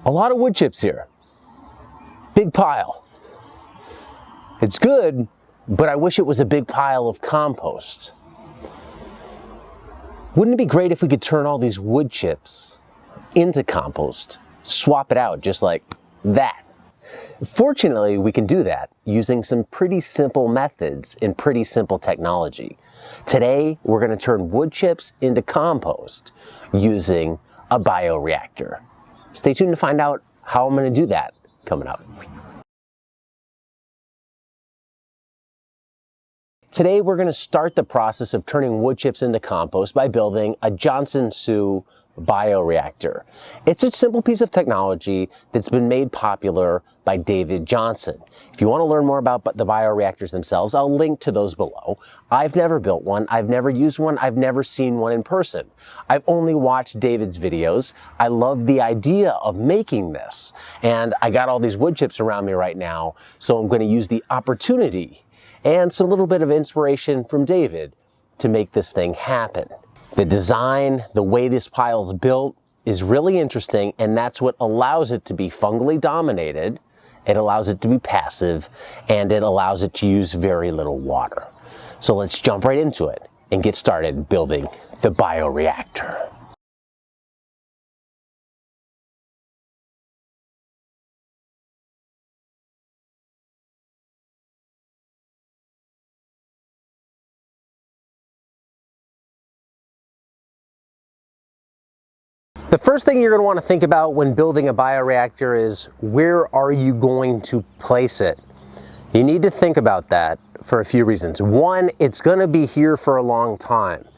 A lot of wood chips here. Big pile. It's good, but I wish it was a big pile of compost. Wouldn't it be great if we could turn all these wood chips into compost? Swap it out just like that. Fortunately, we can do that using some pretty simple methods and pretty simple technology. Today, we're going to turn wood chips into compost using a bioreactor. Stay tuned to find out how I'm going to do that coming up. Today, we're going to start the process of turning wood chips into compost by building a Johnson Sioux bioreactor. It's a simple piece of technology that's been made popular by David Johnson. If you want to learn more about the bioreactors themselves, I'll link to those below. I've never built one, I've never used one, I've never seen one in person. I've only watched David's videos. I love the idea of making this, and I got all these wood chips around me right now, so I'm going to use the opportunity and some little bit of inspiration from David to make this thing happen. The design, the way this pile's built is really interesting, and that's what allows it to be fungally dominated. It allows it to be passive, and it allows it to use very little water. So let's jump right into it and get started building the bioreactor. The first thing you're going to want to think about when building a bioreactor is, where are you going to place it? You need to think about that for a few reasons. One, it's going to be here for a long time.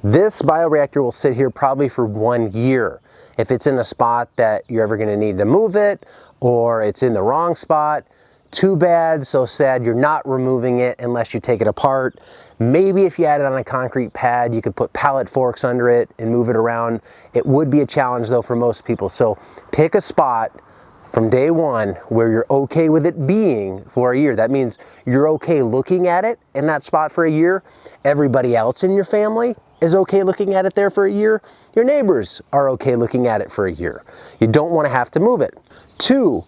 This bioreactor will sit here probably for 1 year. If it's in a spot that you're ever going to need to move it, or it's in the wrong spot, too bad, so sad, you're not removing it unless you take it apart. Maybe if you had it on a concrete pad, you could put pallet forks under it and move it around. It would be a challenge though for most people. So pick a spot from day one where you're okay with it being for a year. That means you're okay looking at it in that spot for a year. Everybody else in your family is okay looking at it there for a year. Your neighbors are okay looking at it for a year. You don't want to have to move it. 2,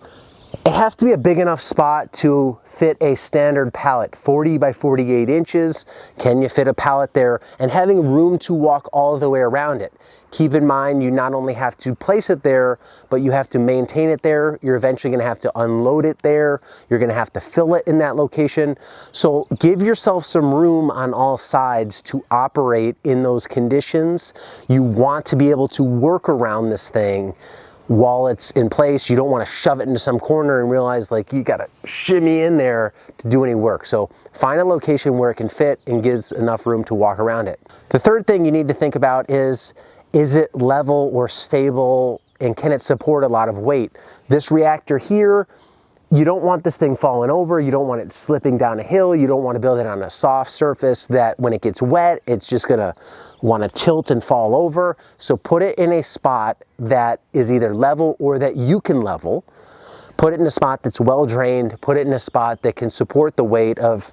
it has to be a big enough spot to fit a standard pallet, 40 by 48 inches. Can you fit a pallet there? And having room to walk all the way around it. Keep in mind, you not only have to place it there, but you have to maintain it there. You're eventually going to have to unload it there. You're going to have to fill it in that location. So give yourself some room on all sides to operate in those conditions. You want to be able to work around this thing while it's in place. You don't want to shove it into some corner and realize like you got to shimmy in there to do any work. So find a location where it can fit and gives enough room to walk around it. The third thing you need to think about is it level or stable, and can it support a lot of weight? This reactor here, you don't want this thing falling over. You don't want it slipping down a hill. You don't want to build it on a soft surface that when it gets wet, it's just going to want to tilt and fall over. So put it in a spot that is either level or that you can level. Put it in a spot that's well drained. Put it in a spot that can support the weight of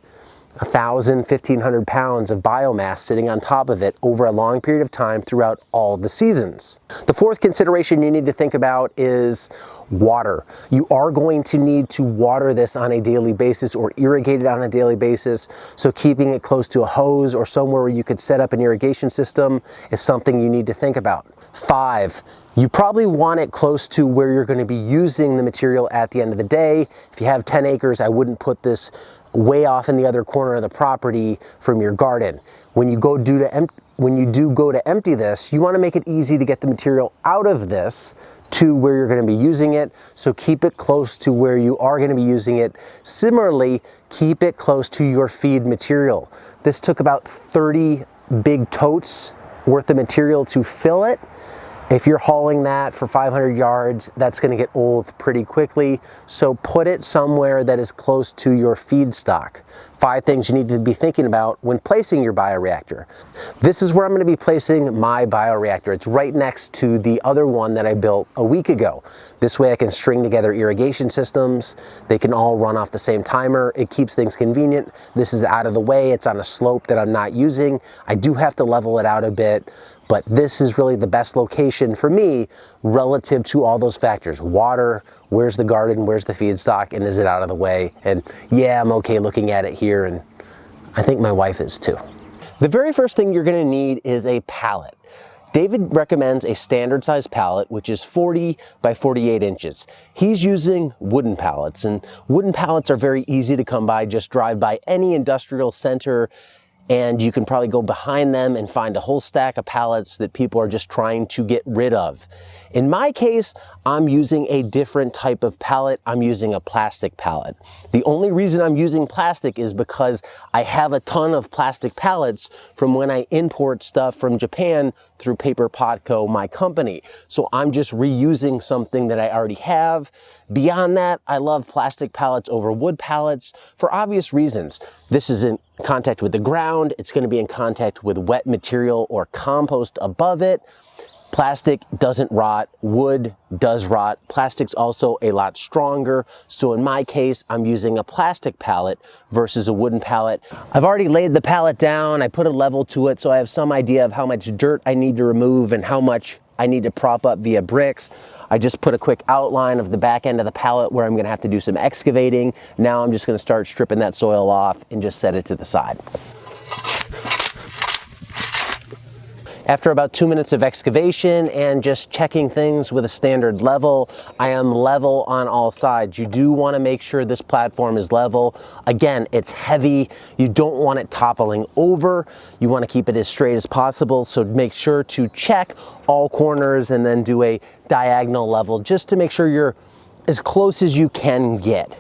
1,000, 1,500 pounds of biomass sitting on top of it over a long period of time throughout all the seasons. The fourth consideration you need to think about is water. You are going to need to water this on a daily basis or irrigate it on a daily basis. So keeping it close to a hose or somewhere where you could set up an irrigation system is something you need to think about. 5, you probably want it close to where you're going to be using the material at the end of the day. If you have 10 acres, I wouldn't put this way off in the other corner of the property from your garden. When you do go to empty this, you want to make it easy to get the material out of this to where you're going to be using it. So keep it close to where you are going to be using it. Similarly, keep it close to your feed material. This took about 30 big totes worth of material to fill it. If you're hauling that for 500 yards, that's going to get old pretty quickly. So put it somewhere that is close to your feedstock. 5 things you need to be thinking about when placing your bioreactor. This is where I'm going to be placing my bioreactor. It's right next to the other one that I built a week ago. This way I can string together irrigation systems. They can all run off the same timer. It keeps things convenient. This is out of the way. It's on a slope that I'm not using. I do have to level it out a bit, But this is really the best location for me relative to all those factors. Water, where's the garden, where's the feedstock, and is it out of the way? And yeah, I'm okay looking at it here, and I think my wife is too. The very first thing you're gonna need is a pallet. David recommends a standard size pallet, which is 40 by 48 inches. He's using wooden pallets, and wooden pallets are very easy to come by. Just drive by any industrial center and you can probably go behind them and find a whole stack of pallets that people are just trying to get rid of. In my case, I'm using a different type of pallet. I'm using a plastic pallet. The only reason I'm using plastic is because I have a ton of plastic pallets from when I import stuff from Japan through Paper Podco, my company. So I'm just reusing something that I already have. Beyond that, I love plastic pallets over wood pallets for obvious reasons. This is in contact with the ground. It's going to be in contact with wet material or compost above it. Plastic doesn't rot, wood does rot. Plastic's also a lot stronger. So in my case, I'm using a plastic pallet versus a wooden pallet. I've already laid the pallet down. I put a level to it so I have some idea of how much dirt I need to remove and how much I need to prop up via bricks. I just put a quick outline of the back end of the pallet where I'm gonna have to do some excavating. Now I'm just gonna start stripping that soil off and just set it to the side. After about 2 minutes of excavation and just checking things with a standard level, I am level on all sides. You do want to make sure this platform is level. Again, it's heavy. You don't want it toppling over. You want to keep it as straight as possible. So make sure to check all corners and then do a diagonal level just to make sure you're as close as you can get.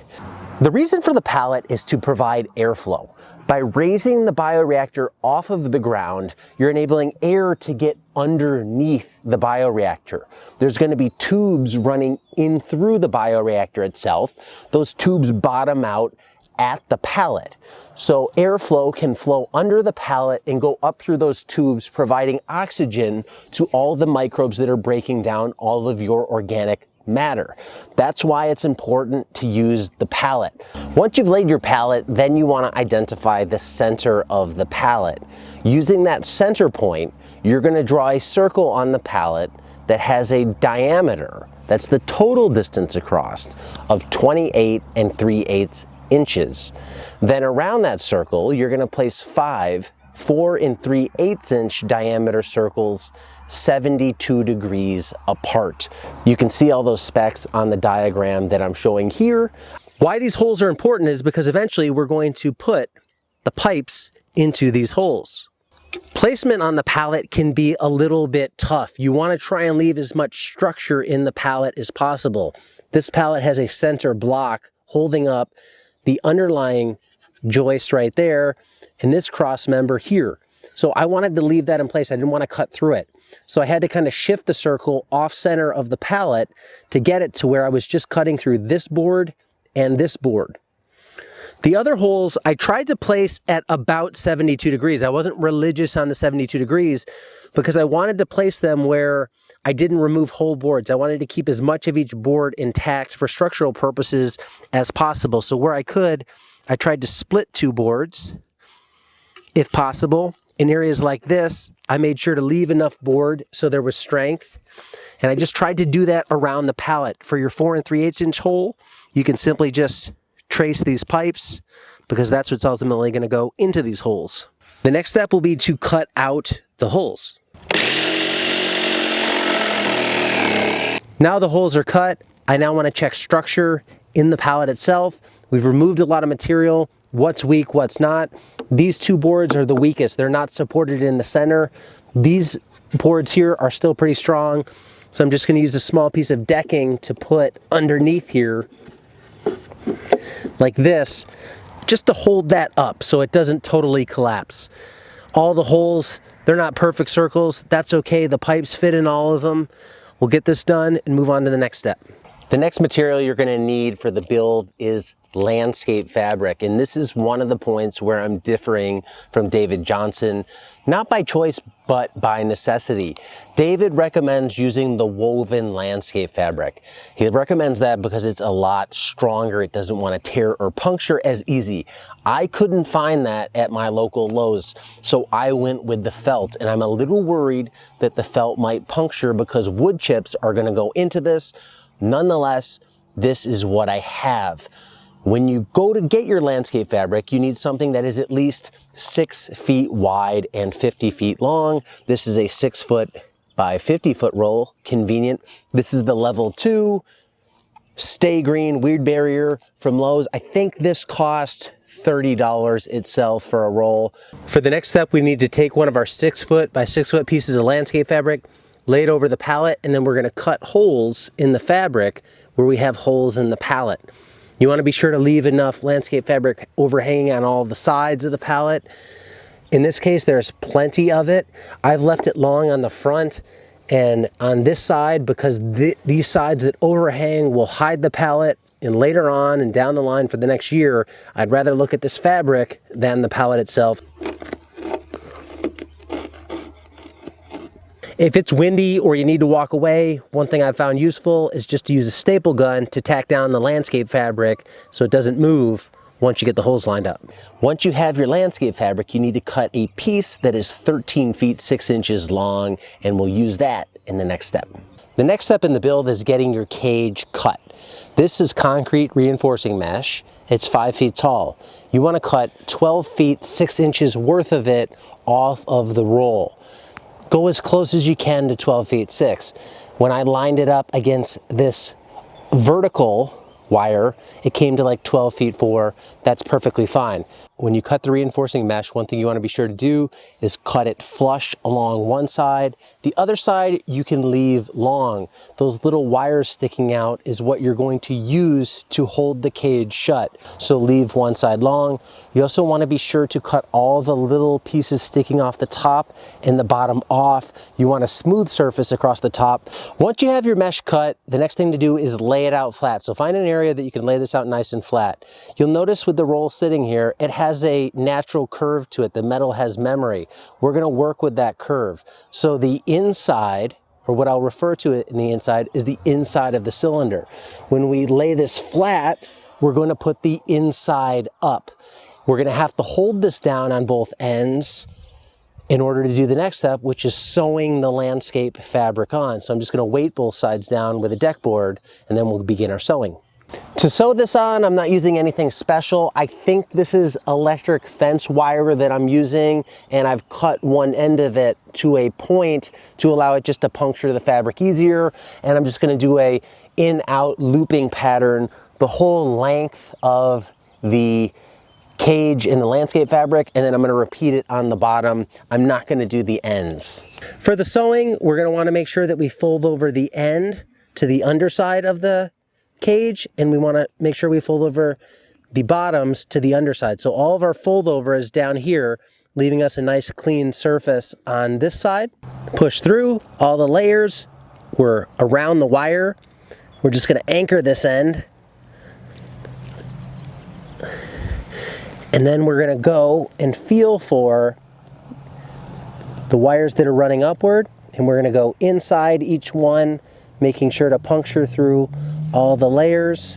The reason for the pallet is to provide airflow. By raising the bioreactor off of the ground, you're enabling air to get underneath the bioreactor. There's going to be tubes running in through the bioreactor itself. Those tubes bottom out at the pallet. So airflow can flow under the pallet and go up through those tubes, providing oxygen to all the microbes that are breaking down all of your organic matter. That's why it's important to use the pallet. Once you've laid your pallet, then you want to identify the center of the pallet. Using that center point, you're going to draw a circle on the pallet that has a diameter, that's the total distance across, of 28 3/8 inches. Then around that circle, you're going to place 5 4 3/8 inch diameter circles 72 degrees apart. You can see all those specs on the diagram that I'm showing here. Why these holes are important is because eventually we're going to put the pipes into these holes. Placement on the pallet can be a little bit tough. You want to try and leave as much structure in the pallet as possible. This pallet has a center block holding up the underlying joist right there and this cross member here. So I wanted to leave that in place. I didn't want to cut through it. So I had to kind of shift the circle off center of the pallet to get it to where I was just cutting through this board and this board. The other holes I tried to place at about 72 degrees. I wasn't religious on the 72 degrees because I wanted to place them where I didn't remove whole boards. I wanted to keep as much of each board intact for structural purposes as possible. So where I could, I tried to split 2 boards if possible. In areas like this, I made sure to leave enough board so there was strength. And I just tried to do that around the pallet. For your 4 3/8 inch hole, you can simply just trace these pipes because that's what's ultimately going to go into these holes. The next step will be to cut out the holes. Now the holes are cut, I now want to check structure in the pallet itself. We've removed a lot of material. What's weak, what's not. These 2 boards are the weakest. They're not supported in the center. These boards here are still pretty strong. So I'm just going to use a small piece of decking to put underneath here like this, just to hold that up so it doesn't totally collapse. All the holes, they're not perfect circles. That's okay. The pipes fit in all of them. We'll get this done and move on to the next step. The next material you're going to need for the build is landscape fabric, and this is one of the points where I'm differing from David Johnson, not by choice but by necessity. David recommends using the woven landscape fabric. He recommends that because it's a lot stronger. It doesn't want to tear or puncture as easy. I couldn't find that at my local Lowe's, so I went with the felt, and I'm a little worried that the felt might puncture because wood chips are going to go into this. Nonetheless, this is what I have. When you go to get your landscape fabric, you need something that is at least 6 feet wide and 50 feet long. This is a 6 foot by 50 foot roll, convenient. This is the level 2 Stay Green Weed Barrier from Lowe's. I think this cost $30 itself for a roll. For the next step, we need to take one of our 6 foot by 6 foot pieces of landscape fabric, lay it over the pallet, and then we're going to cut holes in the fabric where we have holes in the pallet. You want to be sure to leave enough landscape fabric overhanging on all the sides of the pallet. In this case, there's plenty of it. I've left it long on the front and on this side because these sides that overhang will hide the pallet, and later on and down the line for the next year, I'd rather look at this fabric than the pallet itself. If it's windy or you need to walk away, one thing I've found useful is just to use a staple gun to tack down the landscape fabric so it doesn't move once you get the holes lined up. Once you have your landscape fabric, you need to cut a piece that is 13 feet 6 inches long, and we'll use that in the next step. The next step in the build is getting your cage cut. This is concrete reinforcing mesh. It's 5 feet tall. You want to cut 12 feet 6 inches worth of it off of the roll. Go as close as you can to 12 feet 6. When I lined it up against this vertical wire, it came to like 12 feet 4. That's perfectly fine. When you cut the reinforcing mesh, one thing you want to be sure to do is cut it flush along one side. The other side you can leave long. Those little wires sticking out is what you're going to use to hold the cage shut. So leave one side long. You also want to be sure to cut all the little pieces sticking off the top and the bottom off. You want a smooth surface across the top. Once you have your mesh cut, the next thing to do is lay it out flat. So find an area that you can lay this out nice and flat. You'll notice with the roll sitting here, it has a natural curve to it. The metal has memory. We're going to work with that curve. So the inside, or what I'll refer to it in the inside, is the inside of the cylinder. When we lay this flat, we're going to put the inside up. We're going to have to hold this down on both ends in order to do the next step, which is sewing the landscape fabric on. So I'm just going to weight both sides down with a deck board, and then we'll begin our sewing. To sew this on, I'm not using anything special. I think this is electric fence wire that I'm using, and I've cut one end of it to a point to allow it just to puncture the fabric easier. And I'm just going to do a in-out looping pattern the whole length of the cage in the landscape fabric, and then I'm going to repeat it on the bottom. I'm not going to do the ends. For the sewing, we're going to want to make sure that we fold over the end to the underside of the cage, and we want to make sure we fold over the bottoms to the underside. So all of our fold over is down here, leaving us a nice clean surface on this side. Push through all the layers. We're around the wire. We're just going to anchor this end. And then we're going to go and feel for the wires that are running upward, and we're going to go inside each one, making sure to puncture through all the layers.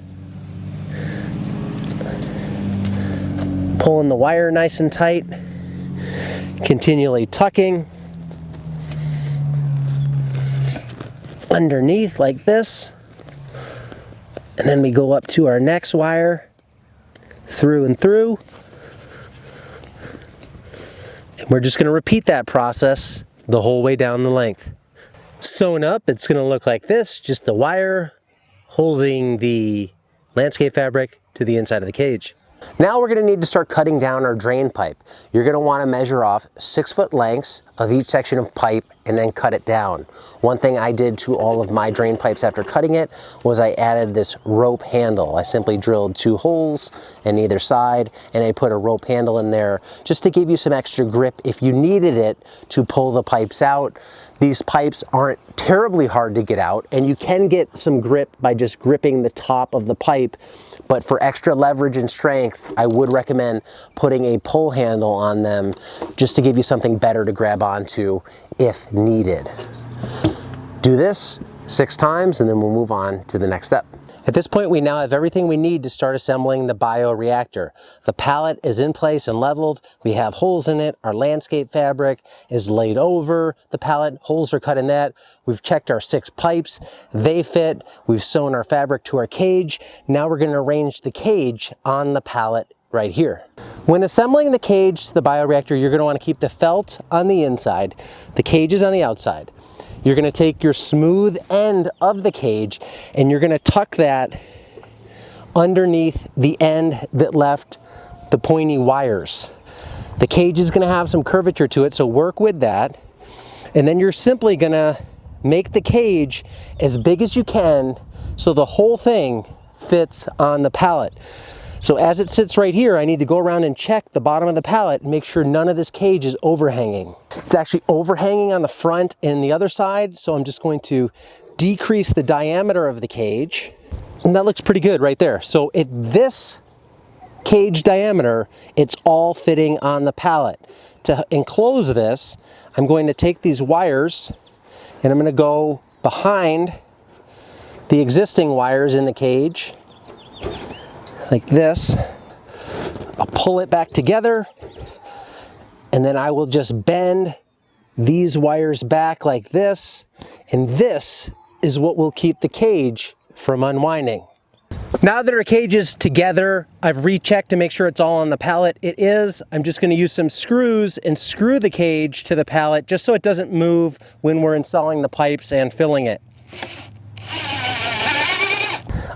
Pulling the wire nice and tight, continually tucking underneath like this, and then we go up to our next wire, through and through. And we're just going to repeat that process the whole way down the length. Sewn up, it's going to look like this, just the wire holding the landscape fabric to the inside of the cage. Now we're going to need to start cutting down our drain pipe. You're going to want to measure off 6 foot lengths of each section of pipe and then cut it down. One thing I did to all of my drain pipes after cutting it was I added this rope handle. I simply drilled 2 holes in either side, and I put a rope handle in there just to give you some extra grip if you needed it to pull the pipes out. These pipes aren't terribly hard to get out, and you can get some grip by just gripping the top of the pipe, but for extra leverage and strength, I would recommend putting a pull handle on them just to give you something better to grab onto if needed. Do this 6 times and then we'll move on to the next step. At this point, we now have everything we need to start assembling the bioreactor. The pallet is in place and leveled. We have holes in it. Our landscape fabric is laid over the pallet. Holes are cut in that. We've checked our 6 pipes. They fit. We've sewn our fabric to our cage. Now we're going to arrange the cage on the pallet right here. When assembling the cage to the bioreactor, you're going to want to keep the felt on the inside. The cage is on the outside. You're going to take your smooth end of the cage and you're going to tuck that underneath the end that left the pointy wires. The cage is going to have some curvature to it, so work with that. And then you're simply going to make the cage as big as you can so the whole thing fits on the pallet. So as it sits right here, I need to go around and check the bottom of the pallet and make sure none of this cage is overhanging. It's actually overhanging on the front and the other side, so I'm just going to decrease the diameter of the cage. And that looks pretty good right there. So at this cage diameter, it's all fitting on the pallet. To enclose this, I'm going to take these wires and I'm going to go behind the existing wires in the cage like this. I'll pull it back together and then I will just bend these wires back like this, and this is what will keep the cage from unwinding. Now that our cage is together, I've rechecked to make sure it's all on the pallet. It is. I'm just going to use some screws and screw the cage to the pallet just so it doesn't move when we're installing the pipes and filling it.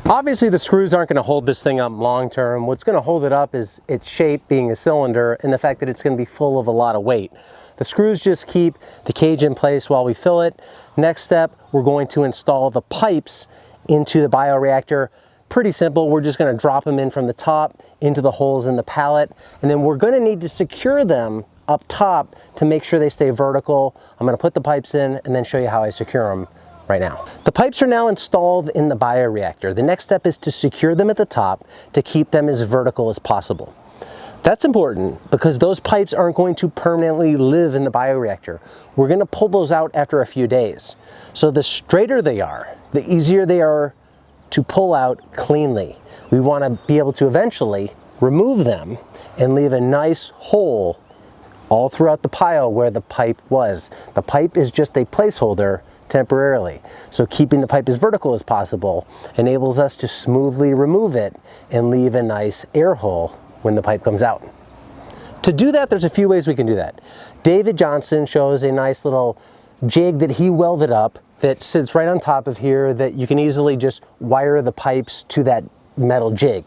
Obviously the screws aren't going to hold this thing up long term. What's going to hold it up is its shape being a cylinder and the fact that it's going to be full of a lot of weight. The screws just keep the cage in place while we fill it. Next step, we're going to install the pipes into the bioreactor. Pretty simple. We're just going to drop them in from the top into the holes in the pallet, and then we're going to need to secure them up top to make sure they stay vertical. I'm going to put the pipes in and then show you how I secure them right now. The pipes are now installed in the bioreactor. The next step is to secure them at the top to keep them as vertical as possible. That's important because those pipes aren't going to permanently live in the bioreactor. We're going to pull those out after a few days. So the straighter they are, the easier they are to pull out cleanly. We want to be able to eventually remove them and leave a nice hole all throughout the pile where the pipe was. The pipe is just a placeholder temporarily. So keeping the pipe as vertical as possible enables us to smoothly remove it and leave a nice air hole when the pipe comes out. To do that, there's a few ways we can do that. David Johnson shows a nice little jig that he welded up that sits right on top of here that you can easily just wire the pipes to that metal jig.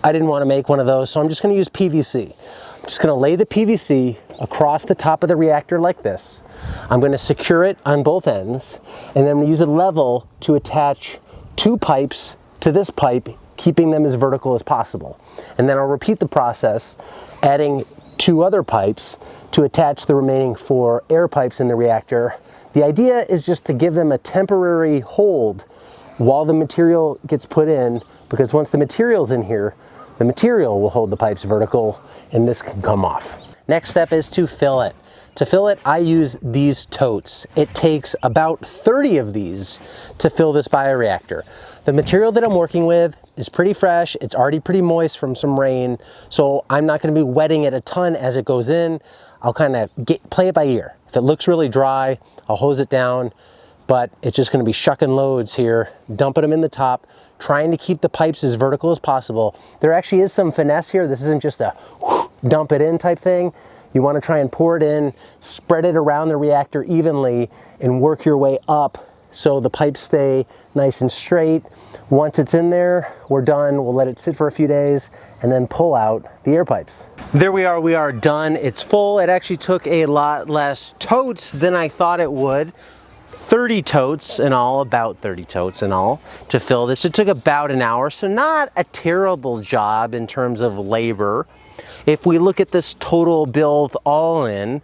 I didn't want to make one of those, so I'm just going to use PVC. I'm just going to lay the PVC across the top of the reactor like this. I'm going to secure it on both ends, and then I'm going to use a level to attach 2 pipes to this pipe, keeping them as vertical as possible. And then I'll repeat the process, adding 2 other pipes to attach the remaining 4 air pipes in the reactor. The idea is just to give them a temporary hold while the material gets put in, because once the material's in here, the material will hold the pipes vertical and this can come off. Next step is to fill it. To fill it, I use these totes. It takes about 30 of these to fill this bioreactor. The material that I'm working with is pretty fresh. It's already pretty moist from some rain, so I'm not going to be wetting it a ton as it goes in. I'll kind of play it by ear. If it looks really dry, I'll hose it down, but it's just going to be shucking loads here, dumping them in the top, trying to keep the pipes as vertical as possible. There actually is some finesse here. This isn't just a dump it in type thing. You want to try and pour it in, spread it around the reactor evenly, and work your way up so the pipes stay nice and straight. Once it's in there, we're done. We'll let it sit for a few days and then pull out the air pipes. There we are done. It's full. It actually took a lot less totes than I thought it would. 30 totes in all, about 30 totes in all to fill this. It took about an hour, so not a terrible job in terms of labor. If we look at this total build all in,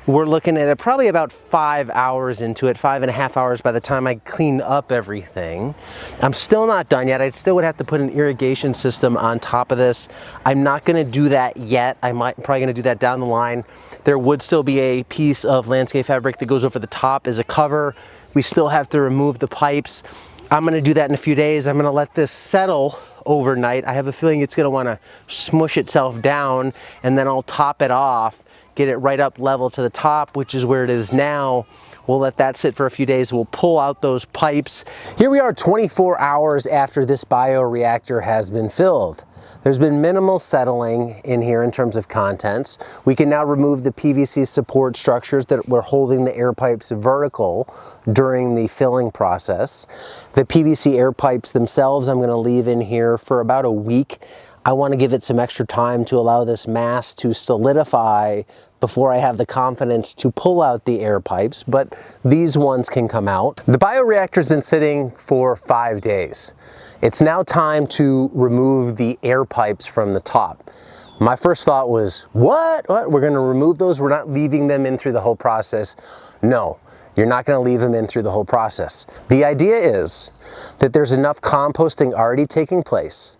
we're looking at probably about 5 hours into it, 5.5 hours by the time I clean up everything. I'm still not done yet. I still would have to put an irrigation system on top of this. I'm not gonna do that yet. Probably gonna do that down the line. There would still be a piece of landscape fabric that goes over the top as a cover. We still have to remove the pipes. I'm gonna do that in a few days. I'm gonna let this settle overnight. I have a feeling it's gonna wanna smush itself down, and then I'll top it off, get it right up level to the top, which is where it is now. We'll let that sit for a few days. We'll pull out those pipes. Here we are 24 hours after this bioreactor has been filled. There's been minimal settling in here in terms of contents. We can now remove the PVC support structures that were holding the air pipes vertical during the filling process. The PVC air pipes themselves I'm going to leave in here for about a week. I want to give it some extra time to allow this mass to solidify before I have the confidence to pull out the air pipes, but these ones can come out. The bioreactor's been sitting for 5 days. It's now time to remove the air pipes from the top. My first thought was, what? We're gonna remove those? We're not leaving them in through the whole process? No, you're not gonna leave them in through the whole process. The idea is that there's enough composting already taking place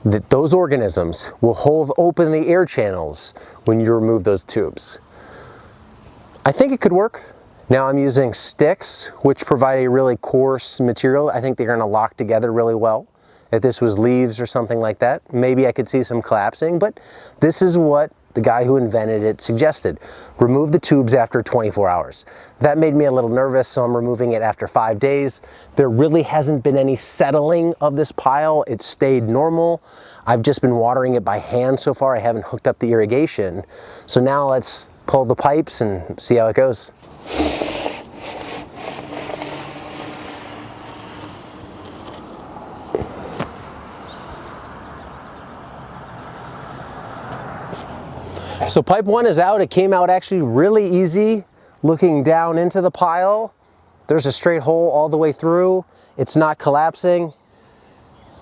that those organisms will hold open the air channels when you remove those tubes. I think it could work. Now I'm using sticks, which provide a really coarse material. I think they're gonna lock together really well. If this was leaves or something like that, maybe I could see some collapsing, but this is what the guy who invented it suggested. Remove the tubes after 24 hours. That made me a little nervous, so I'm removing it after 5 days. There really hasn't been any settling of this pile. It's stayed normal. I've just been watering it by hand so far. I haven't hooked up the irrigation. So now let's pull the pipes and see how it goes. So pipe 1 is out. It came out actually really easy. Looking down into the pile, there's a straight hole all the way through. It's not collapsing.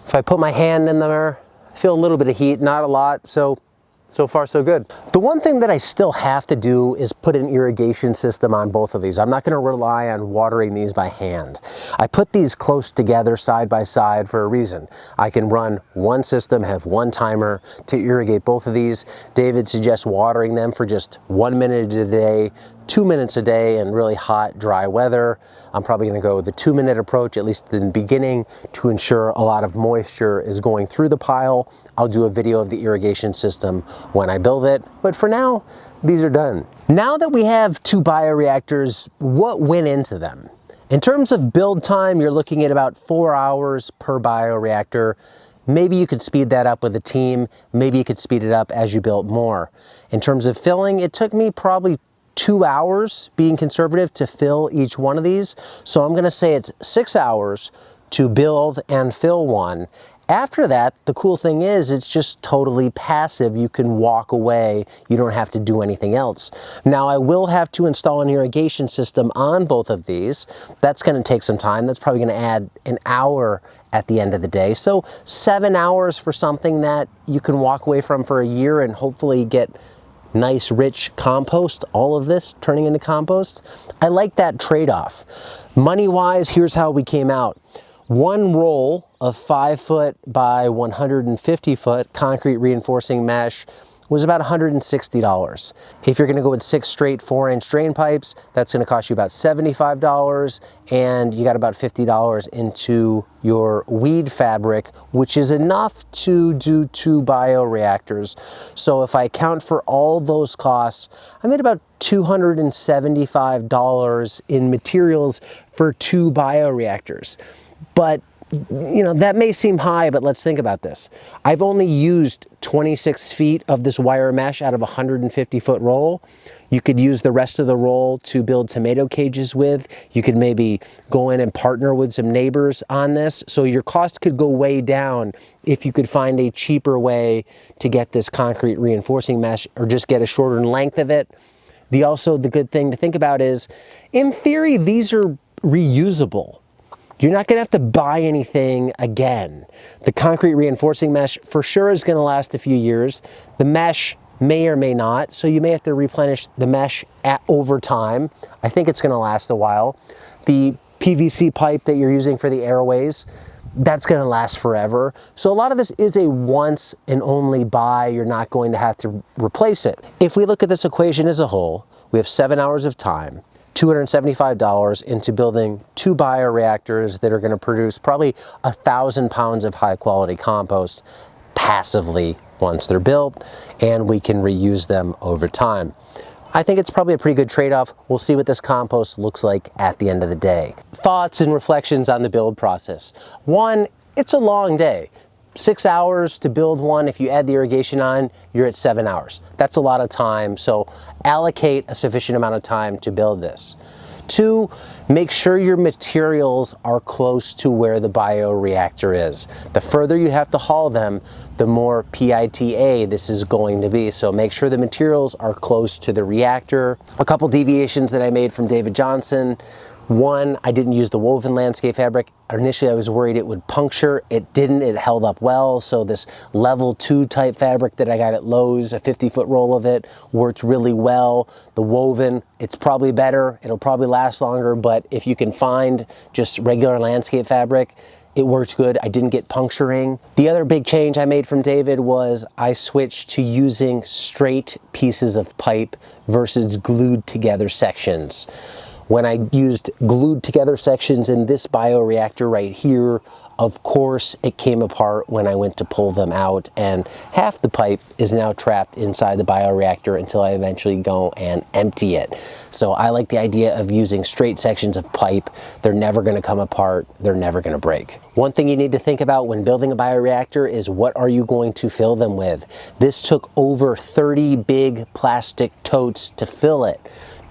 If I put my hand in there, I feel a little bit of heat, not a lot, so far so good. The one thing that I still have to do is put an irrigation system on both of these. I'm not gonna rely on watering these by hand. I put these close together side by side for a reason. I can run one system, have one timer to irrigate both of these. David suggests watering them for just 1 minute a day, 2 minutes a day in really hot, dry weather. I'm probably gonna go the 2-minute approach, at least in the beginning, to ensure a lot of moisture is going through the pile. I'll do a video of the irrigation system when I build it, but for now, these are done. Now that we have 2 bioreactors, what went into them? In terms of build time, you're looking at about 4 hours per bioreactor. Maybe you could speed that up with a team. Maybe you could speed it up as you build more. In terms of filling, it took me probably 2 hours, being conservative, to fill each one of these. So I'm gonna say it's 6 hours to build and fill one. After that, the cool thing is it's just totally passive. You can walk away. You don't have to do anything else. Now I will have to install an irrigation system on both of these. That's gonna take some time. That's probably gonna add an hour at the end of the day. So 7 hours for something that you can walk away from for a year and hopefully get nice rich compost, all of this turning into compost. I like that trade-off. Money-wise, here's how we came out. One roll of 5 foot by 150 foot concrete reinforcing mesh was about $160. If you're gonna go with 6 straight 4-inch drain pipes, that's gonna cost you about $75, and you got about $50 into your weed fabric, which is enough to do 2 bioreactors. So if I account for all those costs, I'm at about $275 in materials for 2 bioreactors. But you know, that may seem high, but let's think about this. I've only used 26 feet of this wire mesh out of a 150-foot roll. You could use the rest of the roll to build tomato cages with. You could maybe go in and partner with some neighbors on this. So your cost could go way down if you could find a cheaper way to get this concrete reinforcing mesh, or just get a shorter length of it. The good thing to think about is, in theory, these are reusable. You're not gonna have to buy anything again. The concrete reinforcing mesh for sure is gonna last a few years. The mesh may or may not, so you may have to replenish the mesh over time. I think it's going to last a while. The PVC pipe that you're using for the airways, that's going to last forever. So a lot of this is a once and only buy. You're not going to have to replace it. If we look at this equation as a whole, we have 7 hours of time, $275 into building 2 bioreactors that are going to produce probably 1,000 pounds of high quality compost passively once they're built, and we can reuse them over time. I think it's probably a pretty good trade-off. We'll see what this compost looks like at the end of the day. Thoughts and reflections on the build process. One, it's a long day. 6 hours to build one. If you add the irrigation on, you're at 7 hours. That's a lot of time, so allocate a sufficient amount of time to build this. 2, make sure your materials are close to where the bioreactor is. The further you have to haul them, the more PITA this is going to be. So make sure the materials are close to the reactor. A couple deviations that I made from David Johnson. One, I didn't use the woven landscape fabric. Initially, I was worried it would puncture. It didn't. It held up well. So this level 2 type fabric that I got at Lowe's, a 50-foot roll of it, worked really well. The woven, it's probably better. It'll probably last longer, but if you can find just regular landscape fabric, it worked good. I didn't get puncturing. The other big change I made from David was I switched to using straight pieces of pipe versus glued together sections. When I used glued together sections in this bioreactor right here, of course it came apart when I went to pull them out, and half the pipe is now trapped inside the bioreactor until I eventually go and empty it. So I like the idea of using straight sections of pipe. They're never going to come apart. They're never going to break. One thing you need to think about when building a bioreactor is what are you going to fill them with? This took over 30 big plastic totes to fill it.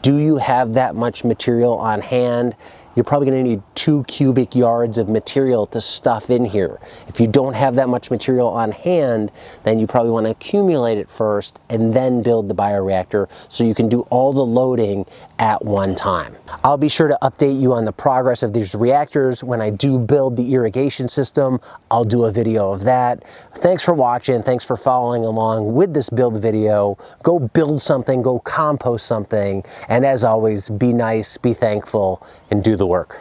Do you have that much material on hand? You're probably going to need 2 cubic yards of material to stuff in here. If you don't have that much material on hand, then you probably want to accumulate it first and then build the bioreactor so you can do all the loading at one time. I'll be sure to update you on the progress of these reactors. When I do build the irrigation system, I'll do a video of that. Thanks for watching. Thanks for following along with this build video. Go build something, go compost something, and as always, be nice, be thankful, and do the work.